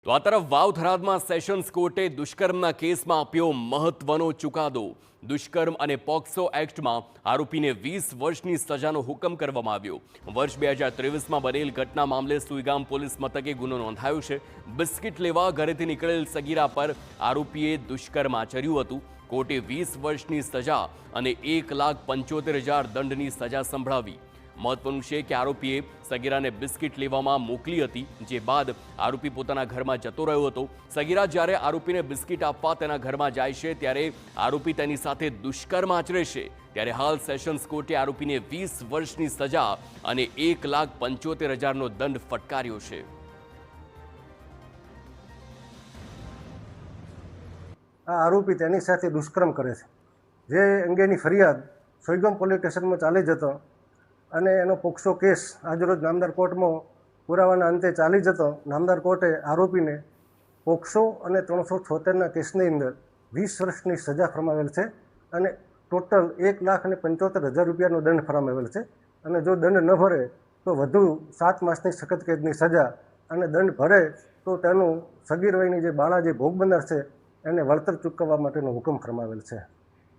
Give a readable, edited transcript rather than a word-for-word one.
તો આ તરફ વાવ થરાદમાં સેશન્સ કોર્ટે દુષ્કર્મના કેસમાં આપ્યો મહત્વનો ચુકાદો। દુષ્કર્મ અને પોક્સો એક્ટમાં આરોપીને 20 વર્ષની સજાનો હુકમ કરવામાં આવ્યો। વર્ષ 2023માં બનેલ ઘટના મામલે સુઈગામ પોલીસ મથકે ગુનો નોંધાયો છે। બિસ્કિટ લેવા ઘરેથી નીકળેલ સગીરા પર આરોપીએ દુષ્કર્મ આચર્યું હતું। કોર્ટે 20 વર્ષની સજા અને 1,75,000 દંડની સજા સંભળાવી। મહત્વનું છે કે આરોપીએ સગીરાને બિસ્કિટ લેવામાં મોકલી હતી, જે બાદ આરોપી પોતાના ઘરમાં જતો રહ્યો હતો। સગીરા જ્યારે આરોપીને બિસ્કિટ આપવા તેના ઘરમાં જાય છે ત્યારે આરોપી તેની સાથે દુષ્કર્મ આચરે છે। ત્યારે હાલ સેશન્સ કોર્ટે આરોપીને 20 વર્ષની સજા અને 1,75,000નો દંડ ફટકાર્યો છે। આ આરોપી તેની સાથે દુષ્કર્મ કરે છે, જે અંગેની ફરિયાદ સોઈગામ પોલીસ સ્ટેશનમાં ચાલી જતો અને એનો પોક્સો કેસ આજરોજ નામદાર કોર્ટમાં પુરાવાના અંતે ચાલી જતો નામદાર કોર્ટે આરોપીને પોક્સો અને 376ના કેસની અંદર 20 વર્ષની સજા ફરમાવેલ છે અને ટોટલ 1,75,000 રૂપિયાનો દંડ ફરમાવેલ છે। અને જો દંડ ન ભરે તો વધુ 7 માસની સખત કેદની સજા અને દંડ ભરે તો તેનું સગીર વયની જે બાળા જે ભોગ બનનાર છે એને વળતર ચૂકવવા માટેનો હુકમ ફરમાવેલ છે।